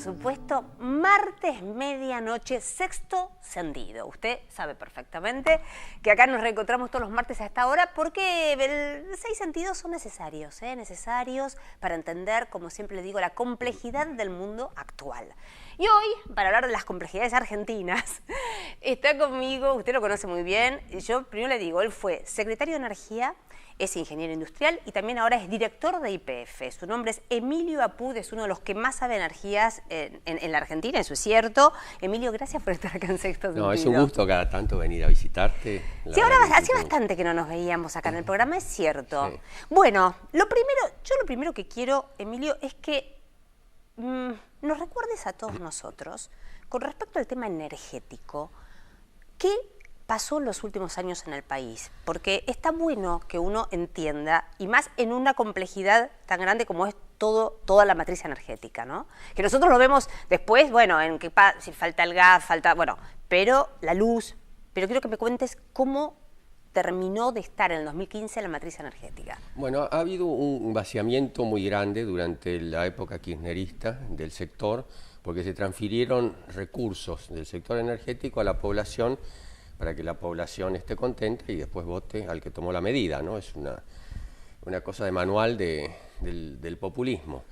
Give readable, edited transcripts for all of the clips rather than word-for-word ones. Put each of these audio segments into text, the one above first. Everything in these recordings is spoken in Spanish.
supuesto, martes, medianoche, sexto sentido. Usted sabe perfectamente que acá nos reencontramos todos los martes a esta hora porque los 6 sentidos son necesarios, necesarios para entender, como siempre le digo, la complejidad del mundo actual. Y hoy, para hablar de las complejidades argentinas, está conmigo, usted lo conoce muy bien, yo primero le digo, él fue secretario de Energía, es ingeniero industrial y también ahora es director de YPF. Su nombre es Emilio Apud, es uno de los que más sabe energías en la Argentina, eso es cierto. Emilio, gracias por estar acá en Sexto Sentido. No, es un gusto cada tanto venir a visitarte. Sí, ahora hacía bastante que no nos veíamos acá en el programa, es cierto. Sí. Bueno, lo primero que quiero, Emilio, es que nos recuerdes a todos nosotros, con respecto al tema energético, ¿qué pasó en los últimos años en el país? Porque está bueno que uno entienda, y más en una complejidad tan grande como es toda la matriz energética, ¿no? Que nosotros lo vemos después, bueno, en que si falta el gas, pero la luz. Pero quiero que me cuentes cómo terminó de estar en el 2015 la matriz energética. Bueno, ha habido un vaciamiento muy grande durante la época kirchnerista del sector, porque se transfirieron recursos del sector energético a la población para que la población esté contenta y después vote al que tomó la medida, ¿no? Es una cosa de manual del populismo.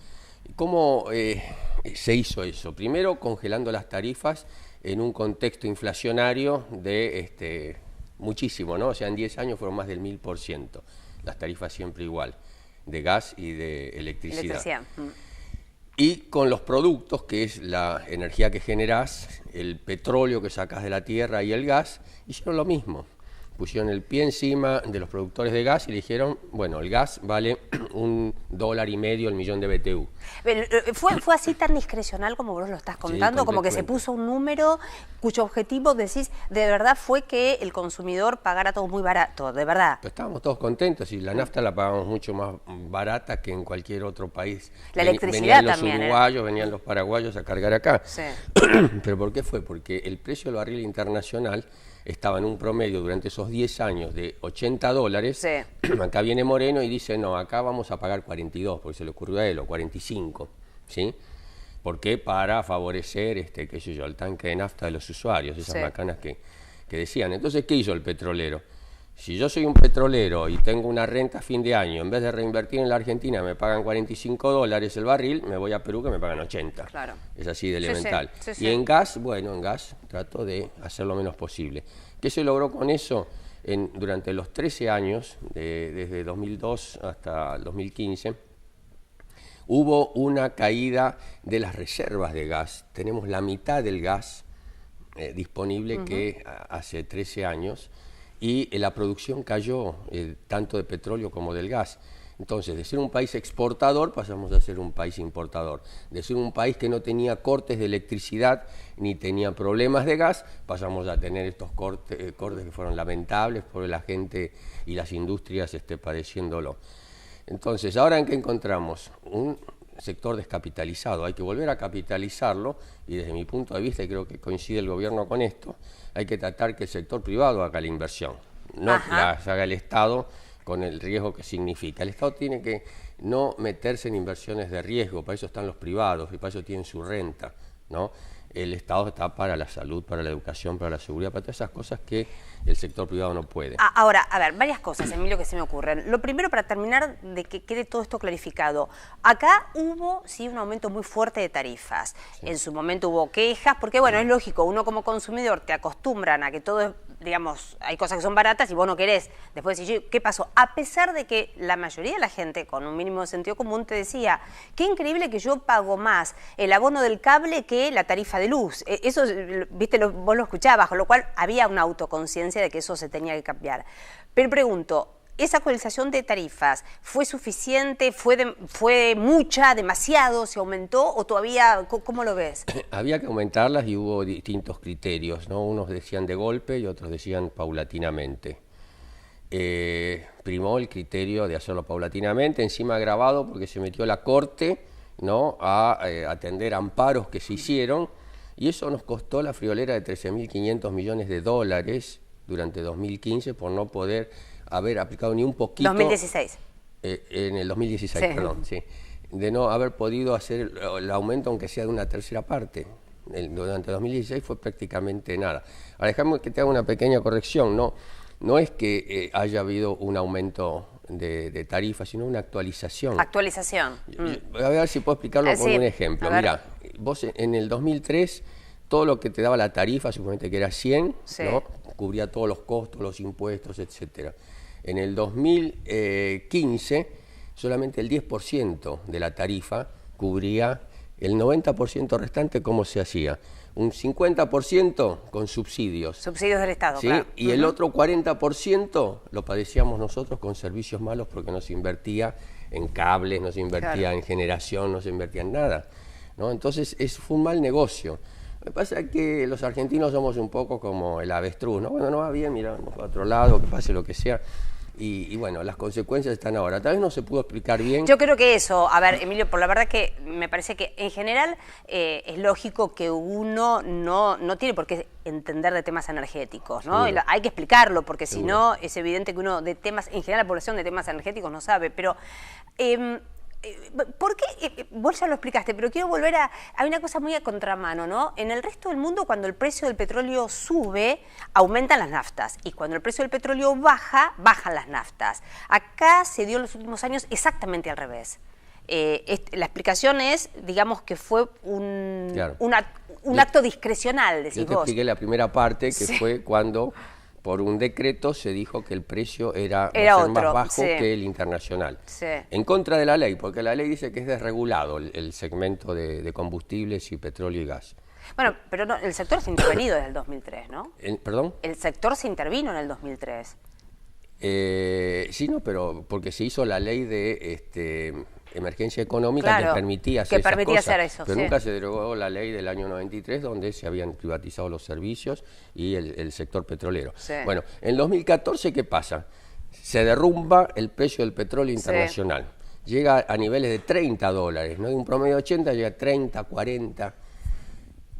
¿Cómo se hizo eso? Primero, congelando las tarifas en un contexto inflacionario de muchísimo, ¿no? O sea, en 10 años fueron más del 1000%, las tarifas siempre igual, de gas y de electricidad. Y con los productos, que es la energía que generás, el petróleo que sacás de la tierra y el gas, hicieron lo mismo. Pusieron el pie encima de los productores de gas y le dijeron, bueno, el gas vale $1,5 el millón de BTU. ¿Fue así tan discrecional como vos lo estás contando? Sí, como que se puso un número cuyo objetivo, decís, de verdad fue que el consumidor pagara todo muy barato, de verdad. Pero estábamos todos contentos y la nafta la pagamos mucho más barata que en cualquier otro país. La electricidad venían también. Los uruguayos, venían los paraguayos a cargar acá. Sí. ¿Pero por qué fue? Porque el precio del barril internacional estaba en un promedio durante esos 10 años de $80. Sí. Acá viene Moreno y dice, no, acá vamos a pagar 42, porque se le ocurrió a él, o 45, ¿sí? ¿Por qué? Para favorecer, qué sé yo, el tanque de nafta de los usuarios, esas Sí. macanas que decían. Entonces, ¿qué hizo el petrolero? Si yo soy un petrolero y tengo una renta a fin de año, en vez de reinvertir en la Argentina me pagan $45 el barril, me voy a Perú que me pagan 80. Claro. Es así de elemental. Sí. Y en gas, bueno, en gas trato de hacer lo menos posible. ¿Qué se logró con eso? Durante los 13 años, desde 2002 hasta el 2015, hubo una caída de las reservas de gas. Tenemos la mitad del gas disponible que hace 13 años. Y la producción cayó, tanto de petróleo como del gas. Entonces, de ser un país exportador, pasamos a ser un país importador. De ser un país que no tenía cortes de electricidad ni tenía problemas de gas, pasamos a tener estos cortes que fueron lamentables por la gente y las industrias padeciéndolo. Entonces, ¿ahora en qué encontramos? Un sector descapitalizado, hay que volver a capitalizarlo y desde mi punto de vista, y creo que coincide el gobierno con esto, hay que tratar que el sector privado haga la inversión, no la haga el Estado con el riesgo que significa. El Estado tiene que no meterse en inversiones de riesgo, para eso están los privados y para eso tienen su renta, ¿no? El Estado está para la salud, para la educación, para la seguridad, para todas esas cosas que el sector privado no puede. Ahora, a ver, varias cosas, Emilio, que se me ocurren. Lo primero, para terminar de que quede todo esto clarificado. Acá hubo, sí, un aumento muy fuerte de tarifas. Sí. En su momento hubo quejas, porque, bueno, es lógico, uno como consumidor te acostumbran a que todo es, digamos, hay cosas que son baratas y vos no querés. Después decís, ¿qué pasó? A pesar de que la mayoría de la gente, con un mínimo de sentido común, te decía, qué increíble que yo pago más el abono del cable que la tarifa de luz. Eso, viste, vos lo escuchabas, con lo cual había una autoconciencia de que eso se tenía que cambiar. Pero pregunto, ¿esa actualización de tarifas fue suficiente? ¿Fue mucha, demasiado? ¿Se aumentó o todavía? ¿Cómo lo ves? Había que aumentarlas y hubo distintos criterios, ¿no? Unos decían de golpe y otros decían paulatinamente. Primó el criterio de hacerlo paulatinamente, encima agravado porque se metió la Corte, ¿no? a atender amparos que se hicieron, y eso nos costó la friolera de $13.500 millones durante 2015 por no poder haber aplicado ni un poquito... 2016. En el 2016, sí. Perdón, sí. de no haber podido hacer el aumento, aunque sea de una tercera parte. Durante 2016 fue prácticamente nada. Ahora, déjame que te haga una pequeña corrección. No es que haya habido un aumento de tarifas, sino una actualización. Actualización. A ver si puedo explicarlo con un ejemplo. Mira, vos en el 2003, todo lo que te daba la tarifa, suponete que era 100, sí, ¿no? Cubría todos los costos, los impuestos, etcétera. En el 2015, solamente el 10% de la tarifa cubría el 90% restante. ¿Cómo se hacía? Un 50% con subsidios. Subsidios del Estado, ¿sí? Claro. Y el otro 40% lo padecíamos nosotros con servicios malos, porque no se invertía en cables, no se invertía en generación, no se invertía en nada, ¿no? Entonces fue un mal negocio. Lo que pasa es que los argentinos somos un poco como el avestruz, ¿no? Bueno, no va bien, mira, vamos para otro lado, que pase lo que sea. Y bueno, las consecuencias están ahora. Tal vez no se pudo explicar bien. Yo creo que eso, a ver, Emilio, por la verdad que me parece que en general es lógico que uno no tiene por qué entender de temas energéticos, ¿no? Hay que explicarlo, porque si no es evidente que uno de temas, en general la población de temas energéticos no sabe, pero... ¿por qué? Vos ya lo explicaste, pero quiero volver a... Hay una cosa muy a contramano, ¿no? En el resto del mundo, cuando el precio del petróleo sube, aumentan las naftas. Y cuando el precio del petróleo baja, bajan las naftas. Acá se dio en los últimos años exactamente al revés. La explicación es, digamos, que fue un acto discrecional, decís vos. Yo te expliqué la primera parte, que fue cuando... Por un decreto se dijo que el precio era más bajo que el internacional. Sí. En contra de la ley, porque la ley dice que es desregulado el segmento de combustibles y petróleo y gas. Bueno, pero no, el sector se ha intervenido desde el 2003, ¿no? ¿Perdón? El sector se intervino en el 2003. Sí, no, pero porque se hizo la ley de emergencia económica, que permitía hacer esas cosas, pero nunca se derogó la ley del año 93, donde se habían privatizado los servicios y el sector petrolero. Sí. Bueno, en 2014, ¿qué pasa? Se derrumba el precio del petróleo internacional. Sí. Llega a niveles de $30, ¿no? De un promedio de 80 llega a 30, 40.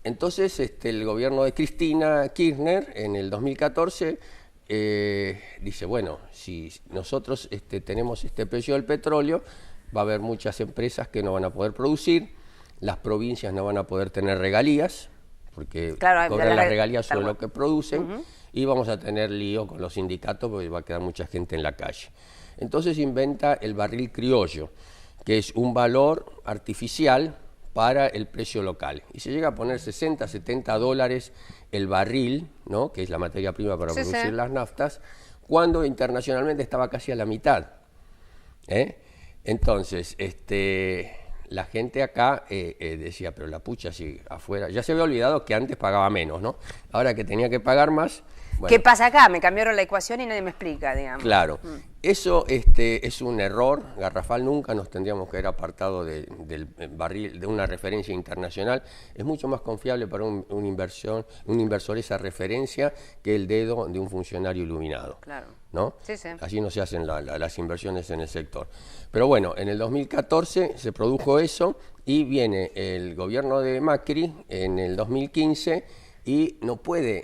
Entonces, el gobierno de Cristina Kirchner, en el 2014, dice, bueno, si nosotros tenemos este precio del petróleo, va a haber muchas empresas que no van a poder producir, las provincias no van a poder tener regalías, porque cobran las regalías sobre lo que producen, y vamos a tener lío con los sindicatos porque va a quedar mucha gente en la calle. Entonces inventa el barril criollo, que es un valor artificial para el precio local. Y se llega a poner 60, 70 dólares el barril, ¿no? Que es la materia prima para producir las naftas, cuando internacionalmente estaba casi a la mitad. Entonces, la gente acá decía, pero la pucha, si afuera... Ya se había olvidado que antes pagaba menos, ¿no? Ahora que tenía que pagar más... Bueno, ¿qué pasa acá? Me cambiaron la ecuación y nadie me explica, digamos. Claro. Eso es un error garrafal. Nunca nos tendríamos que haber apartado del barril, de una referencia internacional. Es mucho más confiable para un inversor esa referencia que el dedo de un funcionario iluminado. Claro. ¿No? Sí, sí. Así no se hacen las inversiones en el sector. Pero bueno, en el 2014 se produjo eso y viene el gobierno de Macri en el 2015 y no puede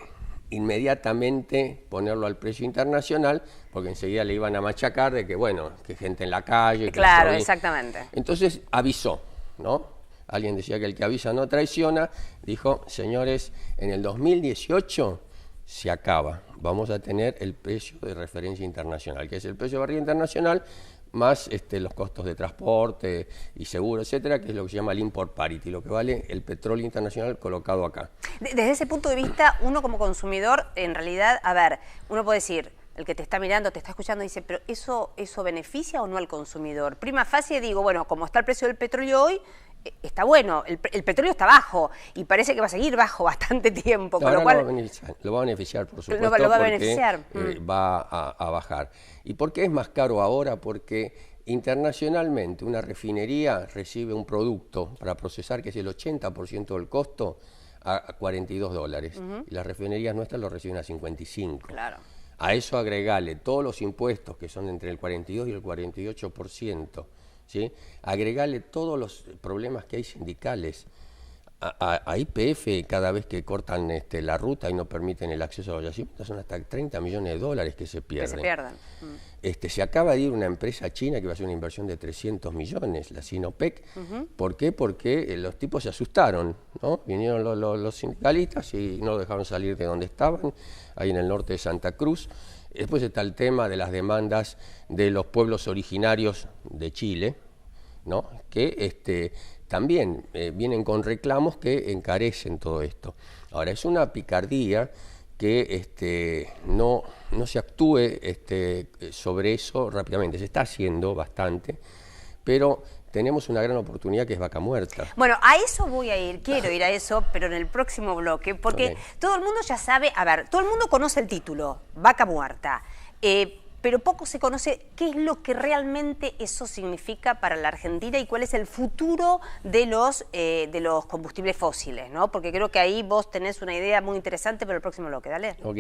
inmediatamente ponerlo al precio internacional, porque enseguida le iban a machacar de que, bueno, que gente en la calle... Claro, exactamente. Entonces avisó, ¿no? Alguien decía que el que avisa no traiciona, dijo, señores, en el 2018 se acaba, vamos a tener el precio de referencia internacional, que es el precio de barril internacional, más los costos de transporte y seguro, etcétera, que es lo que se llama el import parity, lo que vale el petróleo internacional colocado acá. Desde ese punto de vista, uno como consumidor, en realidad, a ver, uno puede decir, el que te está mirando, te está escuchando, dice, pero ¿eso beneficia o no al consumidor? Prima facie digo, bueno, como está el precio del petróleo hoy, está bueno, el petróleo está bajo y parece que va a seguir bajo bastante tiempo. Con lo cual, lo va a beneficiar, por supuesto, lo va a beneficiar. Va a bajar. ¿Y por qué es más caro ahora? Porque internacionalmente una refinería recibe un producto para procesar que es el 80% del costo a $42. Y las refinerías nuestras lo reciben a 55. Claro. A eso agregale todos los impuestos que son entre el 42 y el 48%. ¿Sí? Agregale todos los problemas que hay sindicales. A YPF, cada vez que cortan la ruta y no permiten el acceso a los yacimientos, son hasta 30 millones de dólares que se pierden. Que se pierden. Se acaba de ir una empresa china que va a hacer una inversión de 300 millones, la Sinopec. ¿Por qué? Porque los tipos se asustaron, ¿no? Vinieron los sindicalistas y no dejaron salir de donde estaban, ahí en el norte de Santa Cruz. Después está el tema de las demandas de los pueblos originarios de Chile, ¿no? Que también vienen con reclamos que encarecen todo esto. Ahora, es una picardía que no se actúe sobre eso rápidamente. Se está haciendo bastante, pero tenemos una gran oportunidad que es Vaca Muerta. Bueno, a eso voy a ir, quiero ir a eso, pero en el próximo bloque, porque todo el mundo ya sabe, a ver, todo el mundo conoce el título, Vaca Muerta, pero poco se conoce qué es lo que realmente eso significa para la Argentina y cuál es el futuro de los combustibles fósiles, ¿no? Porque creo que ahí vos tenés una idea muy interesante para el próximo bloque, dale. Ok.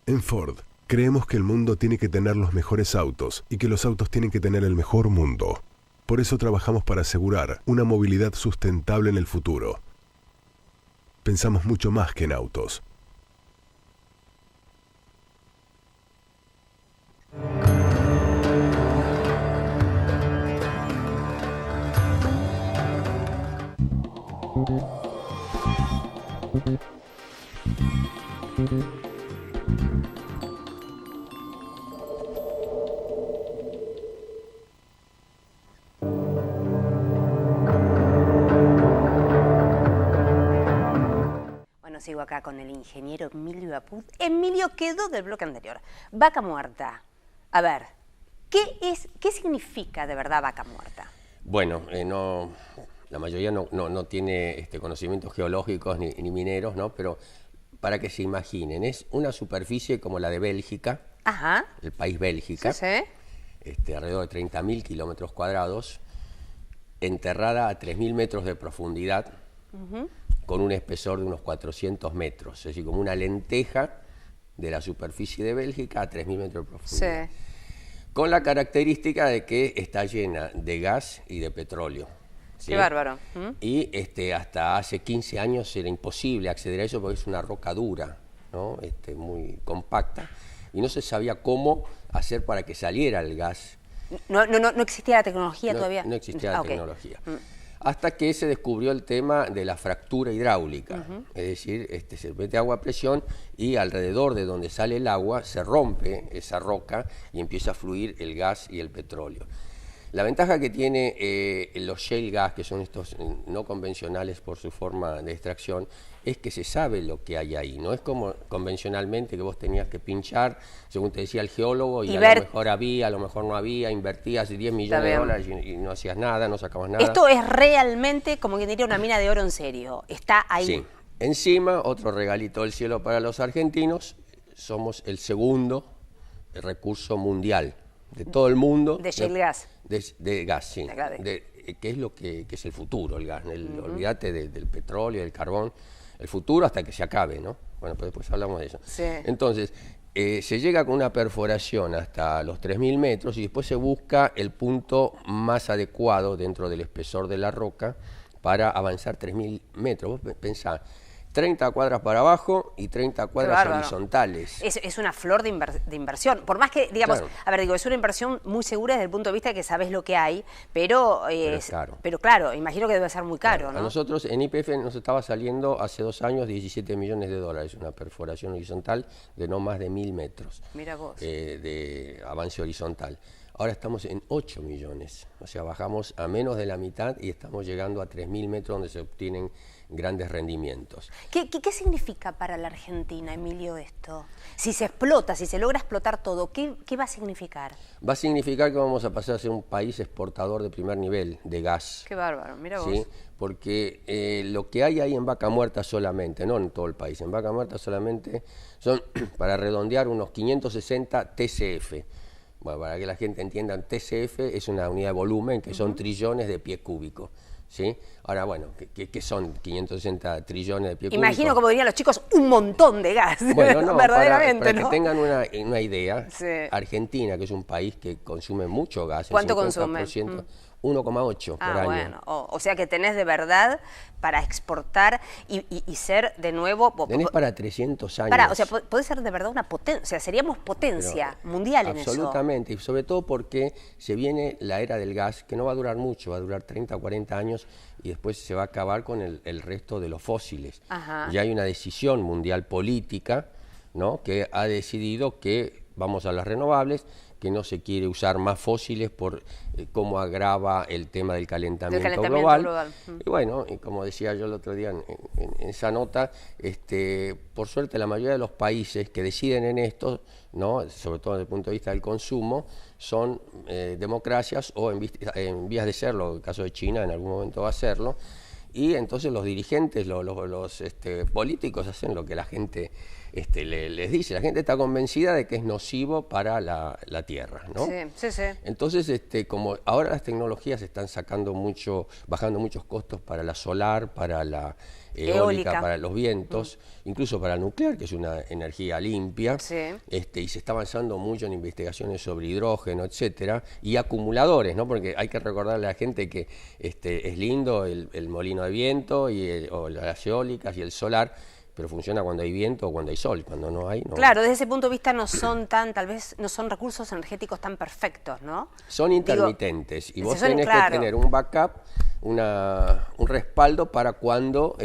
En Ford, creemos que el mundo tiene que tener los mejores autos y que los autos tienen que tener el mejor mundo. Por eso trabajamos para asegurar una movilidad sustentable en el futuro. Pensamos mucho más que en autos. Sigo acá con el ingeniero Emilio Apud. Emilio quedó del bloque anterior. Vaca Muerta. A ver, ¿qué significa de verdad Vaca Muerta? Bueno, la mayoría no tiene conocimientos geológicos ni mineros, ¿no? Pero para que se imaginen, es una superficie como la de Bélgica, Ajá. El país Bélgica, Sí. Alrededor de 30.000 kilómetros cuadrados, enterrada a 3.000 metros de profundidad, con un espesor de unos 400 metros, es decir, como una lenteja de la superficie de Bélgica a 3.000 metros de profundidad. Sí. Con la característica de que está llena de gas y de petróleo. ¿Sí? Qué bárbaro. Y hasta hace 15 años era imposible acceder a eso porque es una roca dura, ¿no? Muy compacta, y no se sabía cómo hacer para que saliera el gas. No existía la tecnología todavía. No existía la tecnología. Hasta que se descubrió el tema de la fractura hidráulica, es decir, se mete agua a presión y alrededor de donde sale el agua se rompe esa roca y empieza a fluir el gas y el petróleo. La ventaja que tiene los shale gas, que son estos no convencionales por su forma de extracción, es que se sabe lo que hay ahí. No es como convencionalmente que vos tenías que pinchar, según te decía el geólogo, y a lo mejor había, a lo mejor no había, invertías 10 millones de dólares y no hacías nada, no sacabas nada. Esto es realmente, como quien diría, una mina de oro en serio. Está ahí. Sí. Encima, otro regalito del cielo para los argentinos, somos el segundo recurso mundial de todo el mundo. De shale gas. De gas, sí. Que es lo que es el futuro, el gas. Olvídate del petróleo, del carbón. El futuro hasta que se acabe, ¿no? Bueno, pues después hablamos de eso. Sí. Entonces, se llega con una perforación hasta los 3.000 metros y después se busca el punto más adecuado dentro del espesor de la roca para avanzar 3.000 metros. Vos pensá, 30 cuadras para abajo y 30 cuadras horizontales. Es una flor de inversión. Por más que, digamos, Claro. a ver, digo, es una inversión muy segura desde el punto de vista de que sabes lo que hay, pero es caro. Pero claro, imagino que debe ser muy caro, ¿no? A nosotros en YPF nos estaba saliendo hace 2 años 17 millones de dólares, una perforación horizontal de no más de 1.000 metros. Mira vos. De avance horizontal. Ahora estamos en 8 millones, o sea, bajamos a menos de la mitad y estamos llegando a 3.000 metros donde se obtienen grandes rendimientos. ¿Qué significa para la Argentina, Emilio, esto? Si se explota, si se logra explotar todo, ¿qué va a significar? Va a significar que vamos a pasar a ser un país exportador de primer nivel de gas. Qué bárbaro, mira vos. ¿Sí? Porque lo que hay ahí en Vaca Muerta solamente, no en todo el país, en Vaca Muerta solamente son, para redondear, unos 560 TCF. Bueno, para que la gente entienda, TCF es una unidad de volumen que son trillones de pies cúbicos. ¿Sí? Ahora, bueno, ¿qué son 560 trillones de pies cúbicos? Imagino, como dirían los chicos, un montón de gas. Bueno, no, verdaderamente, para ¿no? que tengan una idea, Sí. Argentina, que es un país que consume mucho gas, ¿Cuánto el consume? 50%, 1,8 por año. Bueno, o sea que tenés de verdad para exportar y ser de nuevo... Tenés para 300 años. O sea, podés ser de verdad una potencia, o sea, seríamos potencia mundial en eso. Absolutamente, y sobre todo porque se viene la era del gas, que no va a durar mucho, va a durar 30 o 40 años, y después se va a acabar con el resto de los fósiles. Ajá. Ya hay una decisión mundial política, ¿no?, que ha decidido que vamos a las renovables, que no se quiere usar más fósiles por cómo agrava el tema del calentamiento global. Y bueno, y como decía yo el otro día en esa nota, por suerte la mayoría de los países que deciden en esto, ¿no?, sobre todo desde el punto de vista del consumo, son democracias o en vías de serlo. En el caso de China en algún momento va a serlo. Y entonces los dirigentes, los políticos hacen lo que la gente les dice. La gente está convencida de que es nocivo para la tierra, ¿no? Sí. Entonces, como ahora las tecnologías están bajando muchos costos para la solar, para la eólica, para los vientos, incluso para el nuclear, que es una energía limpia, y se está avanzando mucho en investigaciones sobre hidrógeno, etcétera, y acumuladores, ¿no? Porque hay que recordarle a la gente que es lindo el molino de viento o las eólicas y el solar, pero funciona cuando hay viento o cuando hay sol, cuando no hay, no. Claro, desde ese punto de vista no son tal vez no son recursos energéticos tan perfectos, ¿no? Son intermitentes, y vos tenés que tener un backup, un respaldo para cuando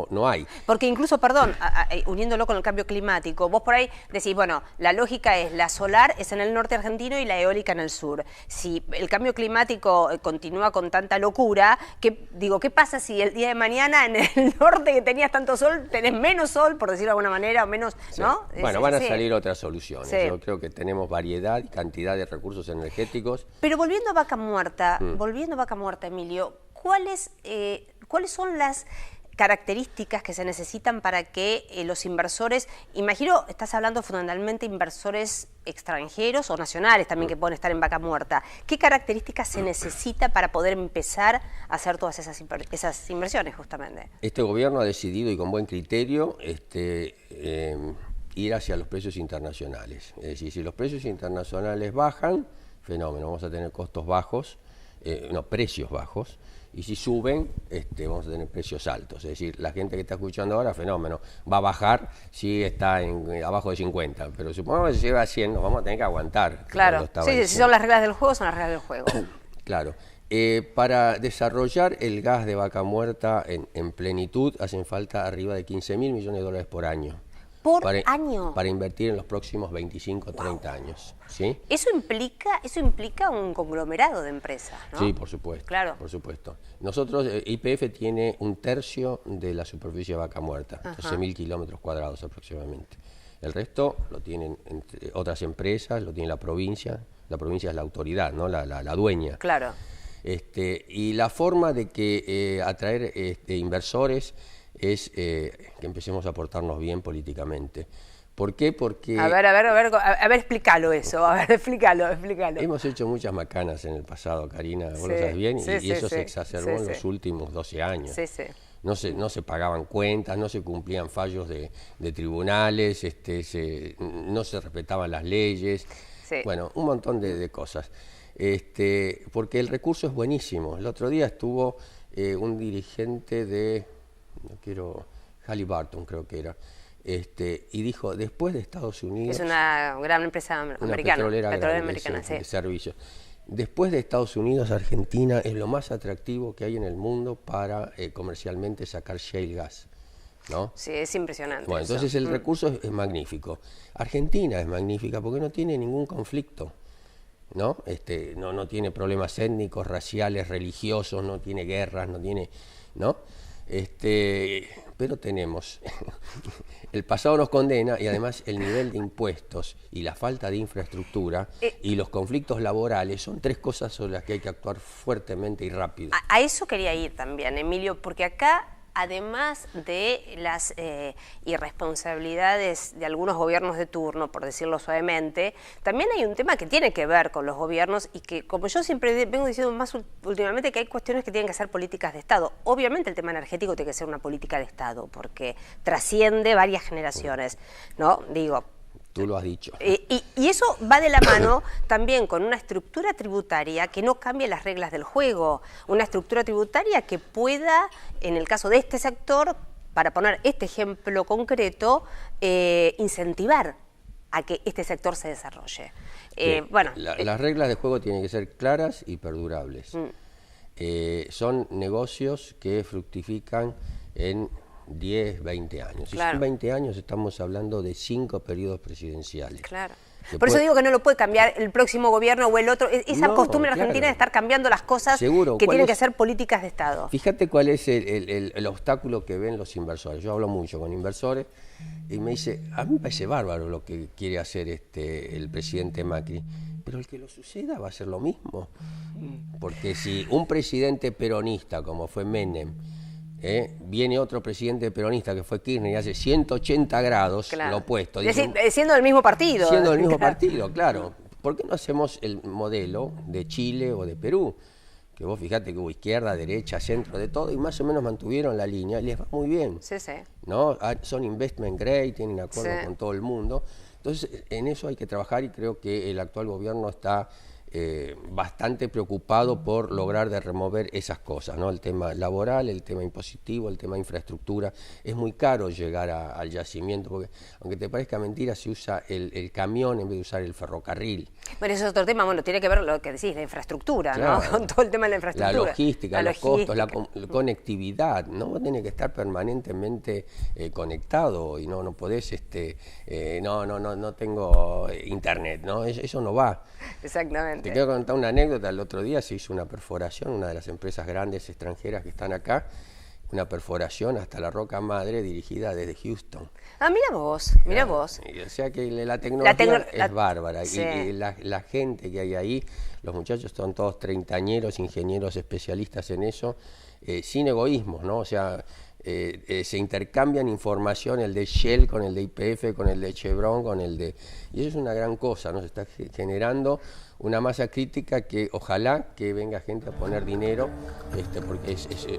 no hay. Porque incluso, perdón, uniéndolo con el cambio climático, vos por ahí decís, bueno, la lógica es la solar es en el norte argentino y la eólica en el sur. Si el cambio climático continúa con tanta locura, ¿qué pasa si el día de mañana en el norte que tenías tanto sol, tenés menos sol, por decirlo de alguna manera, o menos, sí, ¿no? Bueno, van a salir otras soluciones. Sí. Yo creo que tenemos variedad y cantidad de recursos energéticos. Pero volviendo a Vaca Muerta, Emilio, ¿cuáles son las características que se necesitan para que los inversores, imagino, estás hablando fundamentalmente de inversores extranjeros o nacionales también que pueden estar en Vaca Muerta, ¿qué características se necesita para poder empezar a hacer todas esas inversiones justamente? Este gobierno ha decidido, y con buen criterio, ir hacia los precios internacionales. Es decir, si los precios internacionales bajan, fenómeno, vamos a tener costos bajos, precios bajos, y si suben, vamos a tener precios altos. Es decir, la gente que está escuchando ahora, fenómeno, va a bajar si está abajo de 50, pero supongamos que se lleva a 100, nos vamos a tener que aguantar. Claro, sí, si son las reglas del juego, son las reglas del juego. Claro. Para desarrollar el gas de Vaca Muerta en plenitud, hacen falta arriba de 15.000 millones de dólares por año. ¿Por año? Para invertir en los próximos 25 o 30 años. ¿Sí? Eso implica un conglomerado de empresas, ¿no? Sí, por supuesto. Claro. Por supuesto. Nosotros, YPF tiene 1/3 de la superficie de Vaca Muerta, 13.000 kilómetros cuadrados aproximadamente. El resto lo tienen otras empresas, lo tiene la provincia es la autoridad, ¿no? La dueña. Claro. Y la forma de que atraer inversores es que empecemos a portarnos bien políticamente. ¿Por qué? Porque... A ver, explícalo eso, explícalo. Hemos hecho muchas macanas en el pasado, Karina, vos lo sabes bien, y eso se exacerbó en los últimos 12 años. Sí. No se pagaban cuentas, no se cumplían fallos de tribunales, no se respetaban las leyes, bueno, un montón de cosas. Porque el recurso es buenísimo. El otro día estuvo un dirigente de... Halliburton creo que era, y dijo, después de Estados Unidos... Es una gran empresa americana, petrolera americana, de servicios. Después de Estados Unidos, Argentina es lo más atractivo que hay en el mundo para comercialmente sacar shale gas, ¿no? Sí, es impresionante. Bueno, entonces el recurso es magnífico. Argentina es magnífica porque no tiene ningún conflicto, ¿no? No tiene problemas étnicos, raciales, religiosos, no tiene guerras, no tiene... ¿no? Pero tenemos, el pasado nos condena, y además el nivel de impuestos y la falta de infraestructura y los conflictos laborales son 3 cosas sobre las que hay que actuar fuertemente y rápido. A eso quería ir también, Emilio, porque acá además de las irresponsabilidades de algunos gobiernos de turno, por decirlo suavemente, también hay un tema que tiene que ver con los gobiernos y que, como yo siempre vengo diciendo más últimamente, que hay cuestiones que tienen que ser políticas de Estado. Obviamente el tema energético tiene que ser una política de Estado, porque trasciende varias generaciones, ¿no? Digo... Tú lo has dicho. Y eso va de la mano también con una estructura tributaria que no cambie las reglas del juego, una estructura tributaria que pueda, en el caso de este sector, para poner este ejemplo concreto, incentivar a que este sector se desarrolle. Las reglas de juego tienen que ser claras y perdurables. Son negocios que fructifican en 10, 20 años. Si son 20 años, estamos hablando de 5 periodos presidenciales. Claro. Por eso digo que no lo puede cambiar el próximo gobierno o el otro. Esa costumbre argentina de estar cambiando las cosas que tienen que ser políticas de Estado. Fíjate cuál es el obstáculo que ven los inversores. Yo hablo mucho con inversores y me dice, a mí me parece bárbaro lo que quiere hacer el presidente Macri, pero el que lo suceda va a ser lo mismo. Porque si un presidente peronista como fue Menem, viene otro presidente peronista que fue Kirchner y hace 180 grados lo opuesto. Siendo del mismo partido. Siendo del mismo partido, claro. ¿Por qué no hacemos el modelo de Chile o de Perú? Que vos fijate que hubo izquierda, derecha, centro, de todo, y más o menos mantuvieron la línea y les va muy bien. Sí, sí. ¿No? Son investment grade, tienen acuerdos con todo el mundo. Entonces, en eso hay que trabajar y creo que el actual gobierno está bastante preocupado por lograr de remover esas cosas, ¿no? El tema laboral, el tema impositivo, el tema infraestructura. Es muy caro llegar al yacimiento, porque aunque te parezca mentira, se usa el camión en vez de usar el ferrocarril. Bueno, ese es otro tema, tiene que ver lo que decís, la infraestructura, claro, ¿no? Con todo el tema de la infraestructura. La logística, los costos, la conectividad, ¿no? Vos tenés que estar permanentemente conectado y no podés, no tengo internet, ¿no? Eso no va. Exactamente. Te quiero contar una anécdota. El otro día se hizo una perforación, una de las empresas grandes extranjeras que están acá, una perforación hasta la Roca Madre dirigida desde Houston. Ah, mira vos, mira vos. O sea que la tecnología es bárbara. Sí. Y la gente que hay ahí, los muchachos son todos treintañeros, ingenieros especialistas en eso, sin egoísmos, ¿no? O sea, se intercambian información, el de Shell con el de YPF, con el de Chevron, con el de... Y eso es una gran cosa, ¿no? Se está generando una masa crítica que ojalá que venga gente a poner dinero, porque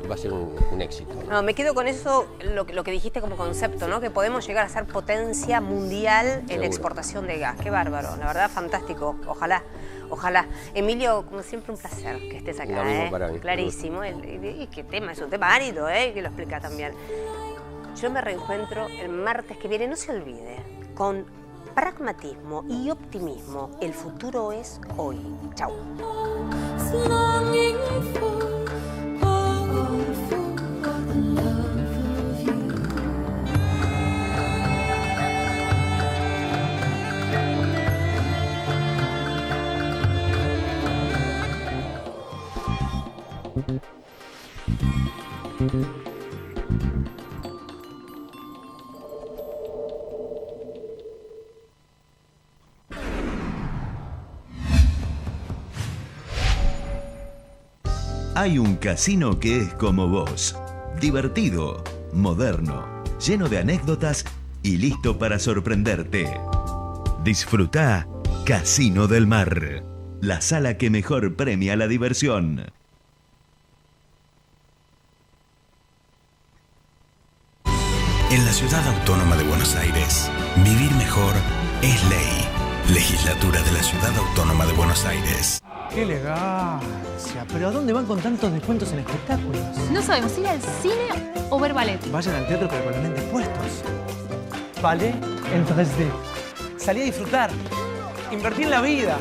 va a ser un éxito, ¿no? No, me quedo con eso, lo que dijiste como concepto, ¿no? Que podemos llegar a ser potencia mundial en la exportación de gas. Qué bárbaro, la verdad, fantástico. Ojalá. Ojalá. Emilio, como siempre, un placer que estés acá. Lo mismo para mí. Clarísimo. Y qué tema, es un tema árido, que lo explica también. Yo me reencuentro el martes que viene, no se olvide, con pragmatismo y optimismo. El futuro es hoy. Chau. Hay un casino que es como vos, divertido, moderno, lleno de anécdotas y listo para sorprenderte. Disfruta Casino del Mar, la sala que mejor premia la diversión. En la Ciudad Autónoma de Buenos Aires, vivir mejor es ley. Legislatura de la Ciudad Autónoma de Buenos Aires. ¡Qué elegancia! ¿Pero a dónde van con tantos descuentos en espectáculos? No sabemos ir al cine o ver ballet. Vayan al teatro pero con los lentes puestos. Ballet en 3D. Salí a disfrutar. Invertí en la vida.